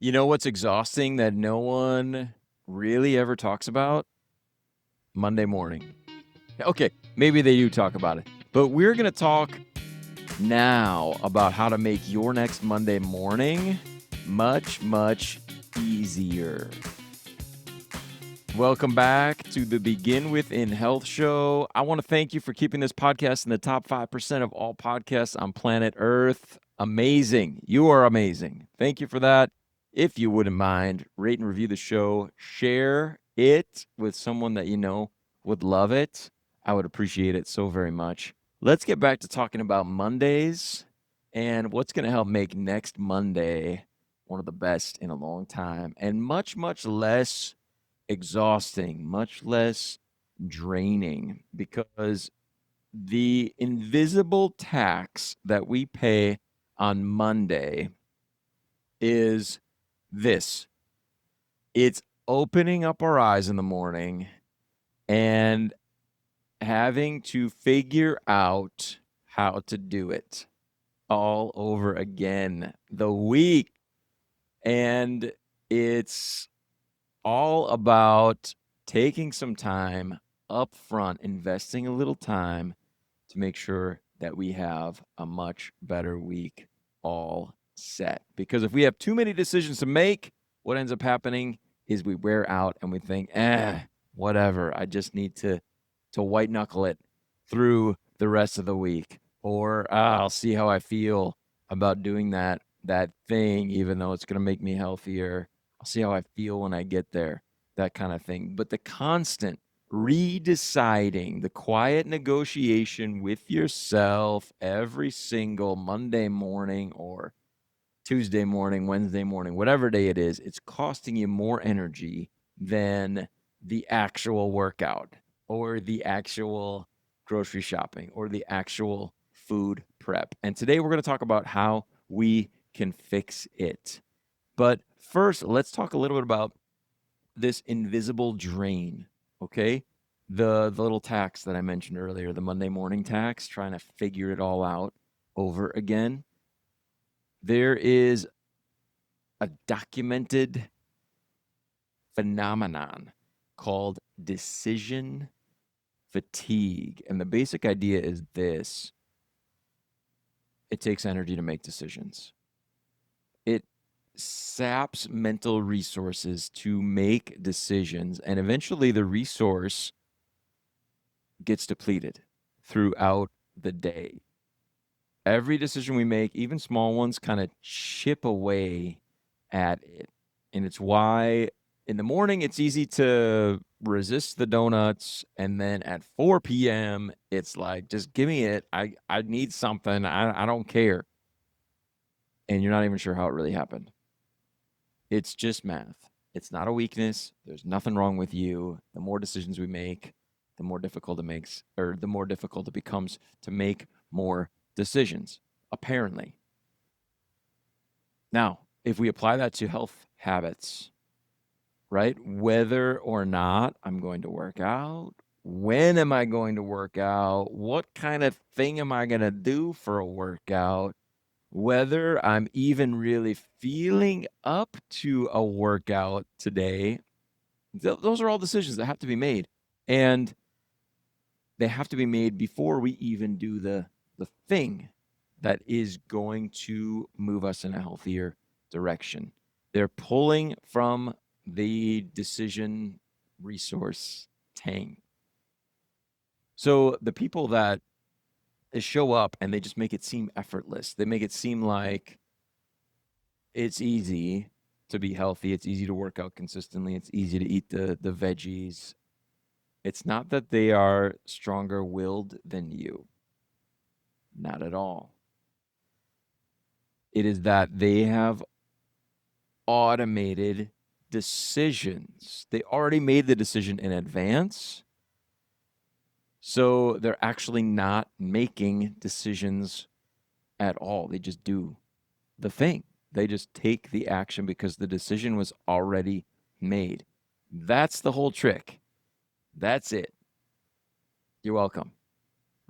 You know what's exhausting that no one really ever talks about? Monday morning. Okay, maybe they do talk about it, but we're going to talk now about how to make your next Monday morning much, much easier. Welcome back to the Begin With in Health show. I want to thank you for keeping this podcast in the top 5% of all podcasts on planet Earth. Amazing. You are amazing. Thank you for that. If you wouldn't mind, rate and review the show. Share it with someone that you know would love it. I would appreciate it so very much. Let's get back to talking about Mondays and what's going to help make next Monday one of the best in a long time and much, much less exhausting, much less draining, because the invisible tax that we pay on Monday is this. It's opening up our eyes in the morning and having to figure out how to do it all over again the week. And it's all about taking some time up front, investing a little time to make sure that we have a much better week all set. Because if we have too many decisions to make, what ends up happening is we wear out and we think, whatever, I just need to white knuckle it through the rest of the week. Or I'll see how I feel about doing that thing, even though it's going to make me healthier. I'll see how I feel when I get there, that kind of thing. But the constant redeciding, the quiet negotiation with yourself every single Monday morning or Tuesday morning, Wednesday morning, whatever day it is, it's costing you more energy than the actual workout or the actual grocery shopping or the actual food prep. And today we're going to talk about how we can fix it. But first, let's talk a little bit about this invisible drain, okay? The little tax that I mentioned earlier, the Monday morning tax, trying to figure it all out over again. There is a documented phenomenon called decision fatigue. And the basic idea is this: it takes energy to make decisions. It saps mental resources to make decisions, and eventually the resource gets depleted throughout the day. Every decision we make, even small ones, kind of chip away at it. And it's why in the morning it's easy to resist the donuts, and then at 4 p.m. it's like, just give me it. I need something. I don't care. And you're not even sure how it really happened. It's just math. It's not a weakness. There's nothing wrong with you. The more decisions we make, the more difficult it becomes to make more decisions, apparently. Now, if we apply that to health habits, right? Whether or not I'm going to work out, when am I going to work out? What kind of thing am I going to do for a workout? Whether I'm even really feeling up to a workout today, those are all decisions that have to be made. And they have to be made before we even do the thing that is going to move us in a healthier direction. They're pulling from the decision resource tank. So the people that show up and they just make it seem effortless, they make it seem like it's easy to be healthy, it's easy to work out consistently, it's easy to eat the veggies. It's not that they are stronger willed than you. Not at all. It is that they have automated decisions. They already made the decision in advance. So they're actually not making decisions at all. They just do the thing. They just take the action because the decision was already made. That's the whole trick. That's it. You're welcome.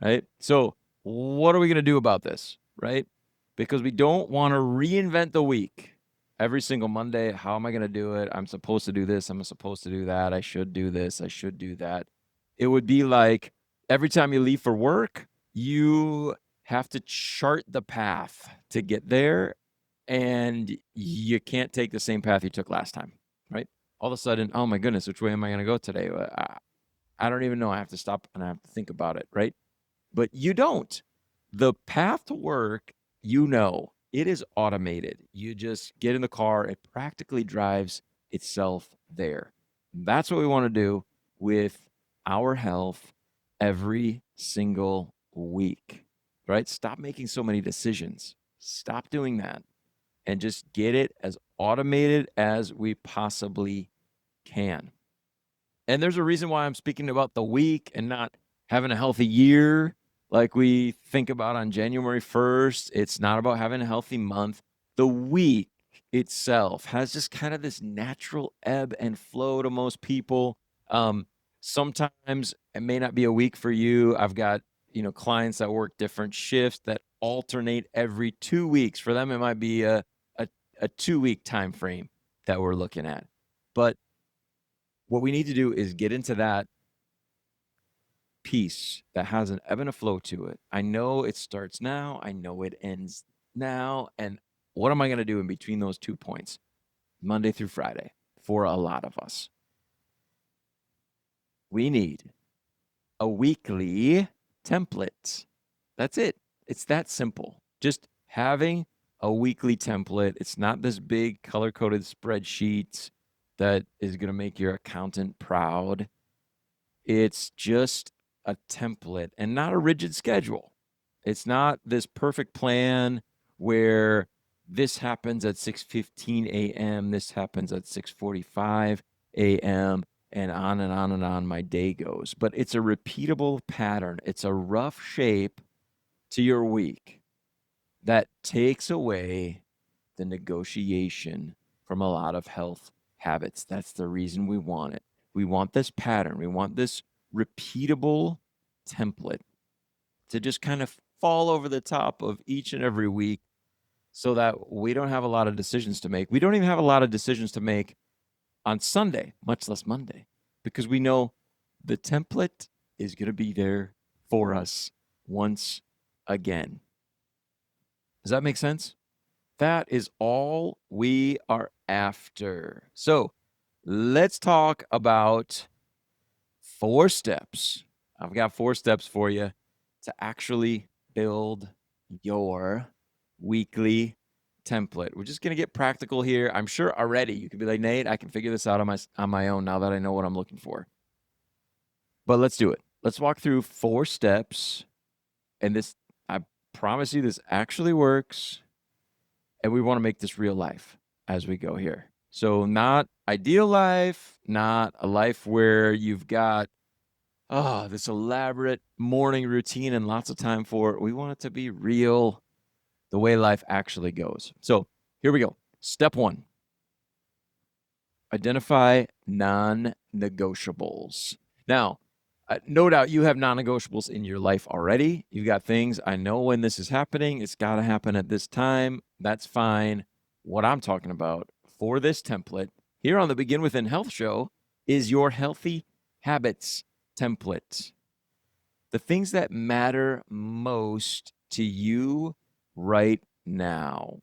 Right? So what are we going to do about this? Right? Because we don't want to reinvent the week. every single Monday, how am I going to do it? I'm supposed to do this. I'm supposed to do that. I should do this. I should do that. It would be like every time you leave for work, you have to chart the path to get there, and you can't take the same path you took last time, right? All of a sudden, oh my goodness, which way am I going to go today? I don't even know. I have to stop and I have to think about it, right? But you don't. The path to work, it is automated. You just get in the car, it practically drives itself there. That's what we want to do with our health every single week, right? Stop making so many decisions. Stop doing that and just get it as automated as we possibly can. And there's a reason why I'm speaking about the week and not having a healthy year like we think about on January 1st. It's not about having a healthy month. The week itself has just kind of this natural ebb and flow to most people. Sometimes it may not be a week for you. I've got, clients that work different shifts that alternate every 2 weeks. For them, it might be a 2-week time frame that we're looking at. But what we need to do is get into that piece that has an ebb and a flow to it. I know it starts now. I know it ends now. And what am I going to do in between those 2 points, Monday through Friday, for a lot of us? We need a weekly template. That's it. It's that simple. Just having a weekly template. It's not this big color-coded spreadsheet that is going to make your accountant proud. It's just a template and not a rigid schedule. It's not this perfect plan where this happens at 6:15 a.m., this happens at 6:45 a.m., and on my day goes. But it's a repeatable pattern. It's a rough shape to your week that takes away the negotiation from a lot of health habits. That's the reason we want it. We want this pattern. We want this repeatable template to just kind of fall over the top of each and every week so that we don't have a lot of decisions to make. We don't even have a lot of decisions to make on Sunday, much less Monday, because we know the template is going to be there for us once again. Does that make sense? That is all we are after. So let's talk about 4 steps. I've got 4 steps for you to actually build your weekly template. We're just going to get practical here. I'm sure already you could be like, Nate, I can figure this out on my own now that I know what I'm looking for. But let's do it. Let's walk through 4 steps. And this, I promise you, this actually works. And we want to make this real life as we go here. So not ideal life, not a life where you've got this elaborate morning routine and lots of time for it. We want it to be real, the way life actually goes. So here we go. Step 1, identify non-negotiables. Now, no doubt you have non-negotiables in your life already. You've got things, I know when this is happening, it's got to happen at this time. That's fine. What I'm talking about for this template here on the Begin Within Health Show is your healthy habits template. The things that matter most to you right now.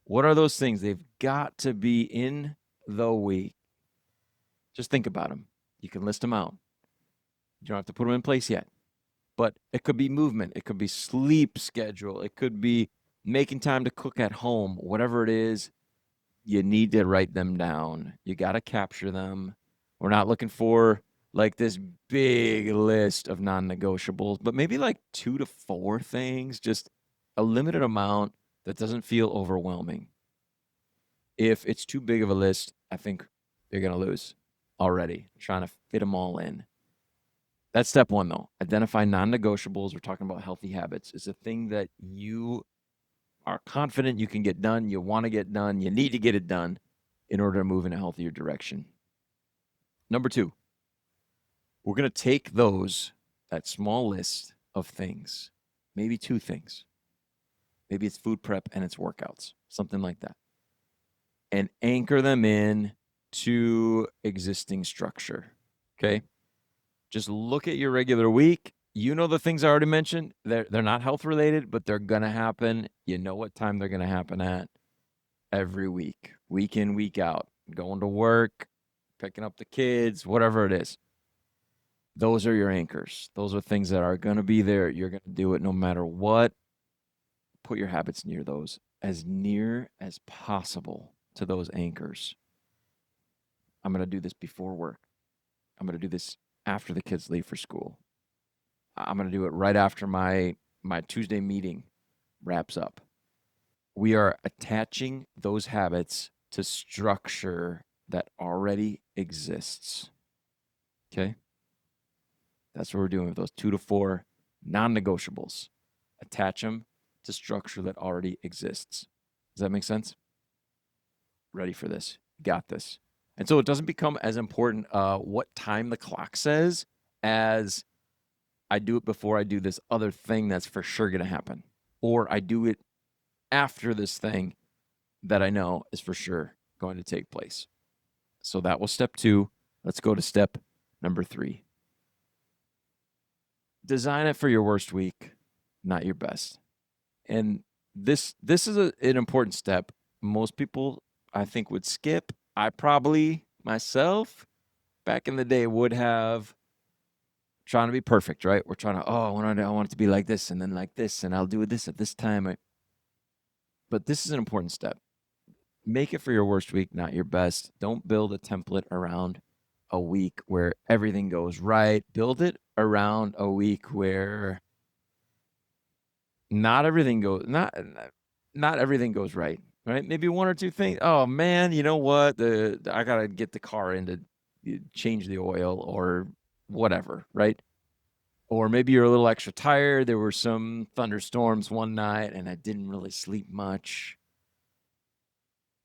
What are those things? They've got to be in the week. Just think about them. You can list them out. You don't have to put them in place yet. But it could be movement. It could be sleep schedule. It could be making time to cook at home. Whatever it is, you need to write them down. You got to capture them. We're not looking for like this big list of non-negotiables, but maybe like 2 to 4 things, just a limited amount that doesn't feel overwhelming. If it's too big of a list, I think you're going to lose already, trying to fit them all in. That's step 1, though. Identify non-negotiables. We're talking about healthy habits. It's a thing that you are confident you can get done, you want to get done, you need to get it done in order to move in a healthier direction. Number 2, we're going to take that small list of things, maybe 2 things. Maybe it's food prep and it's workouts, something like that. and anchor them in to existing structure. Okay. Just look at your regular week. You know the things I already mentioned. They're not health related, but they're gonna happen. You know what time they're gonna happen at every week in, week out. Going to work, picking up the kids, whatever it is. Those are your anchors. Those are things that are gonna be there. You're gonna do it no matter what. Put your habits near as possible to those anchors. I'm gonna do this before work. I'm gonna do this after the kids leave for school. I'm going to do it right after my Tuesday meeting wraps up. We are attaching those habits to structure that already exists. Okay? That's what we're doing with those 2 to 4 non-negotiables. Attach them to structure that already exists. Does that make sense? Ready for this? Got this. And so it doesn't become as important what time the clock says as I do it before I do this other thing that's for sure going to happen. Or I do it after this thing that I know is for sure going to take place. So that was step 2. Let's go to step number 3. Design it for your worst week, not your best. And this is an important step. Most people, I think, would skip. I probably, myself, back in the day, would have trying to be perfect, right? We're trying to, I want it to be like this and then like this, and I'll do this at this time. But this is an important step. Make it for your worst week, not your best. Don't build a template around a week where everything goes right. Build it around a week where not everything goes right. Right? Maybe 1 or 2 things. Oh man, you know what? I gotta get the car in to change the oil or whatever, right? Or maybe you're a little extra tired. There were some thunderstorms one night and I didn't really sleep much.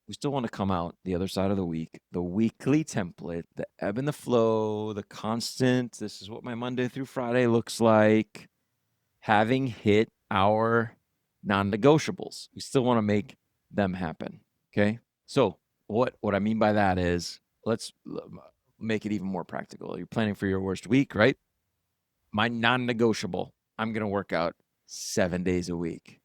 We still want to come out the other side of the week, the weekly template, the ebb and the flow, the constant. This is what my Monday through Friday looks like. Having hit our non-negotiables. We still want to make them happen. Okay. So what I mean by that is let's make it even more practical. You're planning for your worst week, right? My non-negotiable, I'm going to work out 7 days a week.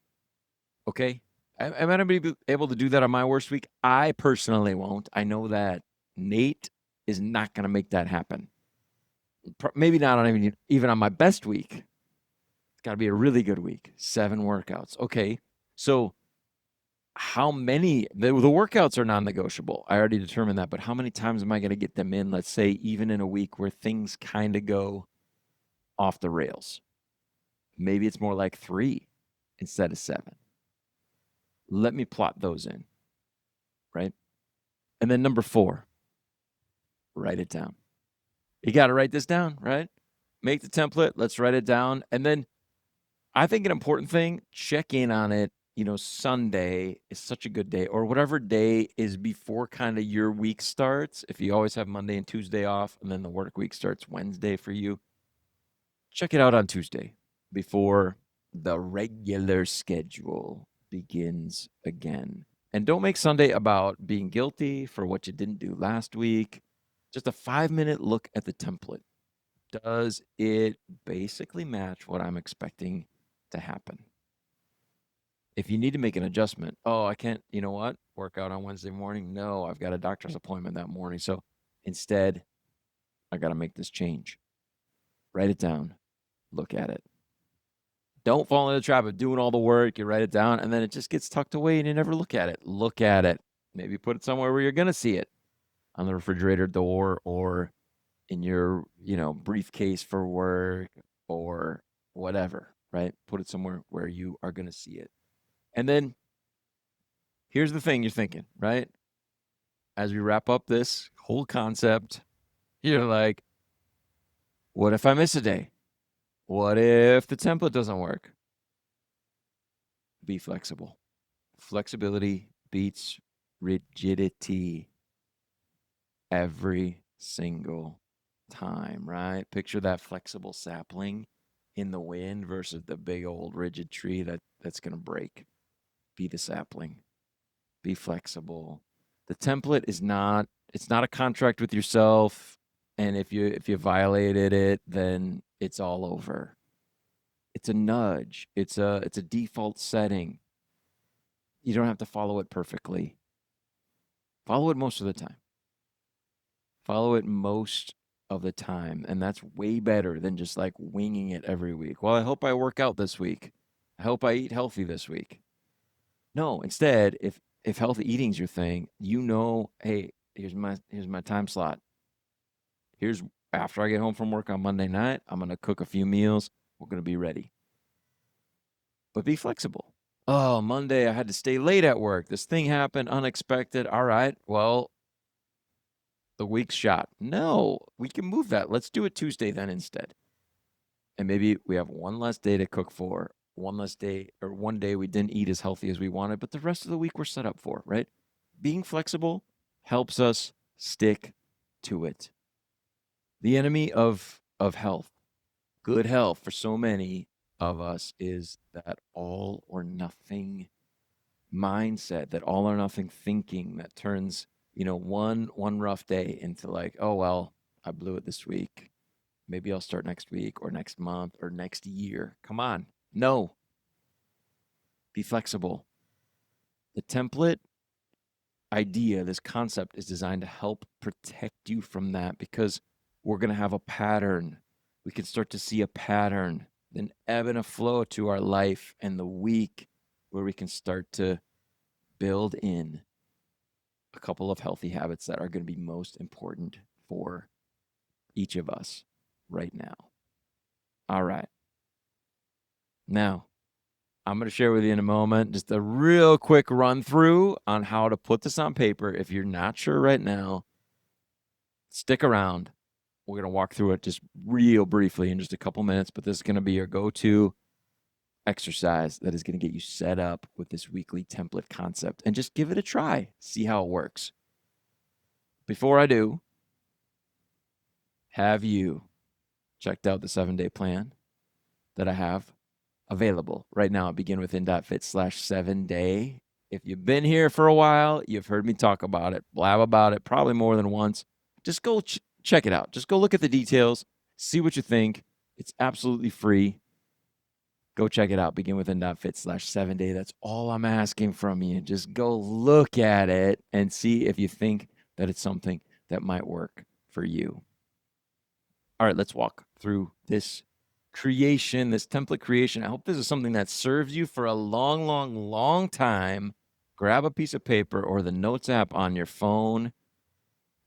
Okay? Am I going to be able to do that on my worst week? I personally won't. I know that Nate is not going to make that happen. Maybe not on even on my best week. It's got to be a really good week. 7 workouts. Okay. So how many, the workouts are non-negotiable. I already determined that, but how many times am I going to get them in? Let's say even in a week where things kind of go off the rails. Maybe it's more like 3 instead of 7. Let me plot those in, right? And then number 4, write it down. You got to write this down, right? Make the template. Let's write it down. And then I think an important thing, check in on it. Sunday is such a good day, or whatever day is before kind of your week starts. If you always have Monday and Tuesday off, and then the work week starts Wednesday for you, check it out on Tuesday before the regular schedule begins again. And don't make Sunday about being guilty for what you didn't do last week. Just a 5-minute look at the template. Does it basically match what I'm expecting to happen? If you need to make an adjustment, I can't, work out on Wednesday morning. No, I've got a doctor's appointment that morning. So instead, I got to make this change. Write it down. Look at it. Don't fall into the trap of doing all the work. You write it down, and then it just gets tucked away, and you never look at it. Look at it. Maybe put it somewhere where you're going to see it, on the refrigerator door or in your, briefcase for work or whatever, right? Put it somewhere where you are going to see it. And then here's the thing you're thinking, right? As we wrap up this whole concept, you're like, what if I miss a day? What if the template doesn't work? Be flexible. Flexibility beats rigidity every single time, right? Picture that flexible sapling in the wind versus the big old rigid tree that's going to break. Be the sapling. Be flexible. The template is not, it's not a contract with yourself. And if you violated it, then it's all over. It's a nudge. It's a default setting. You don't have to follow it perfectly. Follow it most of the time. Follow it most of the time. And that's way better than just like winging it every week. Well, I hope I work out this week. I hope I eat healthy this week. No, instead, if healthy eating's your thing, hey, here's my time slot. Here's after I get home from work on Monday night, I'm gonna cook a few meals. We're gonna be ready. But be flexible. Oh, Monday I had to stay late at work. This thing happened, unexpected. All right, well, the week's shot. No, we can move that. Let's do it Tuesday then instead. And maybe we have one less day to cook for, one less day, or one day we didn't eat as healthy as we wanted, but the rest of the week we're set up for, right? Being flexible helps us stick to it. The enemy of health, good health for so many of us, is that all or nothing mindset, that all or nothing thinking that turns, one rough day into like, oh well, I blew it this week. Maybe I'll start next week or next month or next year. Come on. No. Be flexible. The template idea, this concept, is designed to help protect you from that, because we're going to have a pattern. We can start to see a pattern, an ebb and a flow to our life and the week, where we can start to build in a couple of healthy habits that are going to be most important for each of us right now. All right. Now, I'm going to share with you in a moment just a real quick run through on how to put this on paper. If you're not sure right now, stick around. We're going to walk through it just real briefly in just a couple minutes, but this is going to be your go-to exercise that is going to get you set up with this weekly template concept, and just give it a try. See how it works. Before I do, have you checked out the 7-day plan that I have available right now at beginwithin.fit/7day? If you've been here for a while, you've heard me talk about it, blab about it, probably more than once. Just go check it out. Just go look at the details, see what you think. It's absolutely free. Go check it out, beginwithin.fit/7day. That's all I'm asking from you. Just go look at it and see if you think that it's something that might work for you. All right, let's walk through this creation, this template creation. I hope this is something that serves you for a long, long, long time. Grab a piece of paper or the Notes app on your phone.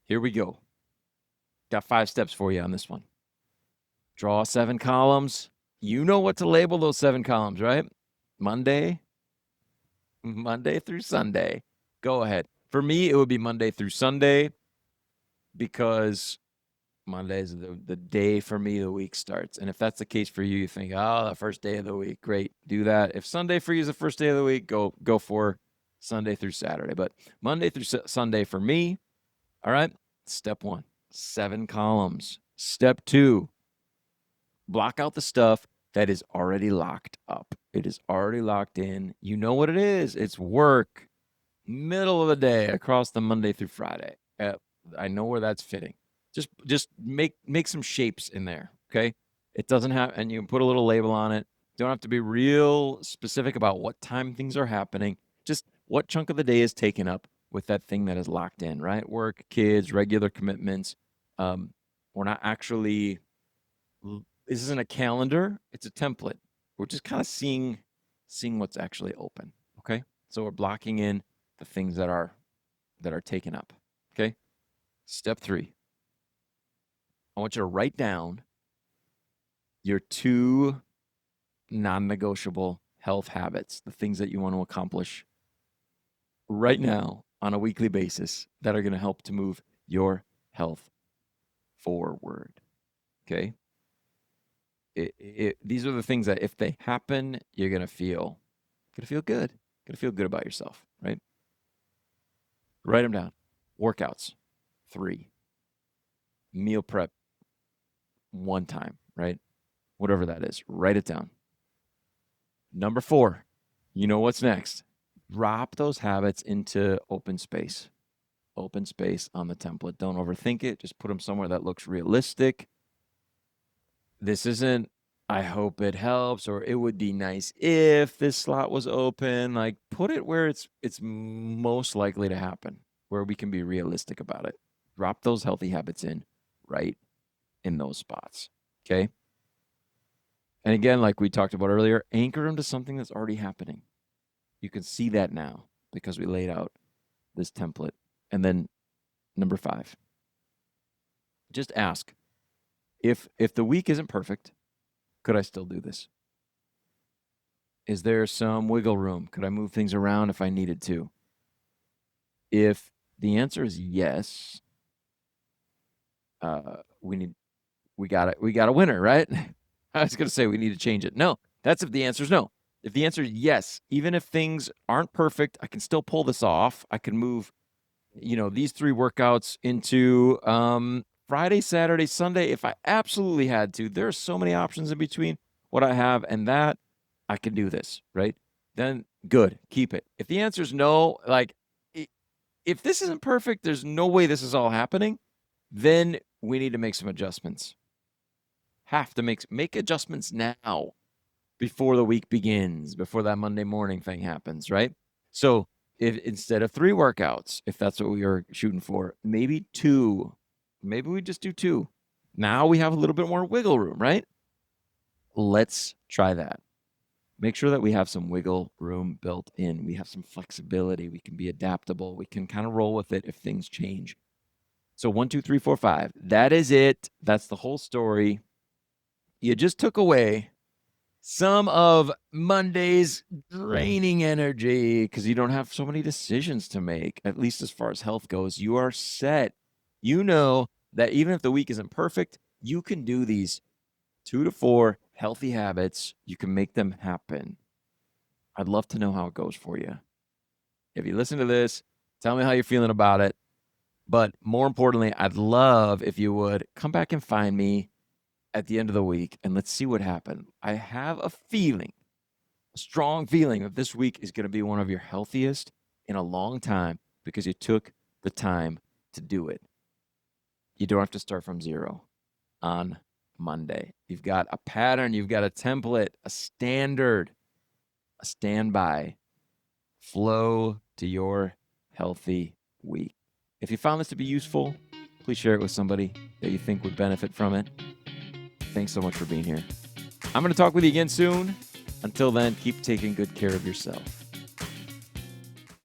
Here we go. Got 5 steps for you on this one. Draw 7 columns. You know what to label those 7 columns, right? Monday through Sunday. Go ahead. For me, it would be Monday through Sunday, because Monday is the day for me the week starts. And if that's the case for you, you think, oh, the first day of the week, great, do that. If Sunday for you is the first day of the week, go for Sunday through Saturday. But Monday through Sunday for me, all right, step 1, 7 columns. Step 2, block out the stuff that is already locked up. It is already locked in. You know what it is. It's work, middle of the day across the Monday through Friday. I know where that's fitting. Just make some shapes in there, okay? It doesn't have, and you can put a little label on it. Don't have to be real specific about what time things are happening. Just what chunk of the day is taken up with that thing that is locked in, right? Work, kids, regular commitments. We're not actually, this isn't a calendar, it's a template. We're just kind of seeing what's actually open, okay? So we're blocking in the things that are taken up, okay? Step 3. I want you to write down your 2 non-negotiable health habits, the things that you want to accomplish right now on a weekly basis that are going to help to move your health forward. Okay? These are the things that if they happen, you're going to feel good. Going to feel good about yourself, right? Write them down. Workouts, 3. Meal prep, 1 time, right? Whatever that is, write it down. Number 4, you know what's next. Drop those habits into open space. open space on the template. Don't overthink it. Just put them somewhere that looks realistic. This isn't, I hope it helps, or it would be nice if this slot was open. Like, put it where it's most likely to happen, where we can be realistic about it. Drop those healthy habits in right in those spots. Okay. And again, like we talked about earlier, anchor them to something that's already happening. You can see that now because we laid out this template. And then number 5, just ask, if the week isn't perfect, could I still do this? Is there some wiggle room? Could I move things around if I needed to? If the answer is yes, we got a winner, right? I was going to say we need to change it. No, that's if the answer is no. If the answer is yes, even if things aren't perfect, I can still pull this off. I can move, these 3 workouts into Friday, Saturday, Sunday if I absolutely had to. There are so many options in between what I have and that. I can do this, right? Then good, keep it. If the answer is no, like if this isn't perfect, there's no way this is all happening, then we need to make some adjustments. Have to make adjustments now before the week begins, before that Monday morning thing happens, right? So if instead of 3 workouts, if that's what we are shooting for, maybe 2. Maybe we just do 2. Now we have a little bit more wiggle room, right? Let's try that. Make sure that we have some wiggle room built in. We have some flexibility. We can be adaptable. We can kind of roll with it if things change. So 1, 2, 3, 4, 5. That is it. That's the whole story. You just took away some of Monday's draining energy because you don't have so many decisions to make, at least as far as health goes. You are set. You know that even if the week isn't perfect, you can do these 2 to 4 healthy habits. You can make them happen. I'd love to know how it goes for you. If you listen to this, tell me how you're feeling about it. But more importantly, I'd love if you would come back and find me at the end of the week and let's see what happened. I have a strong feeling that this week is going to be one of your healthiest in a long time because you took the time to do it. You don't have to start from 0 on Monday. You've got a pattern, you've got a template, a standard, a standby flow to your healthy week. If you found this to be useful, please share it with somebody that you think would benefit from it. Thanks so much for being here. I'm going to talk with you again soon. Until then, keep taking good care of yourself.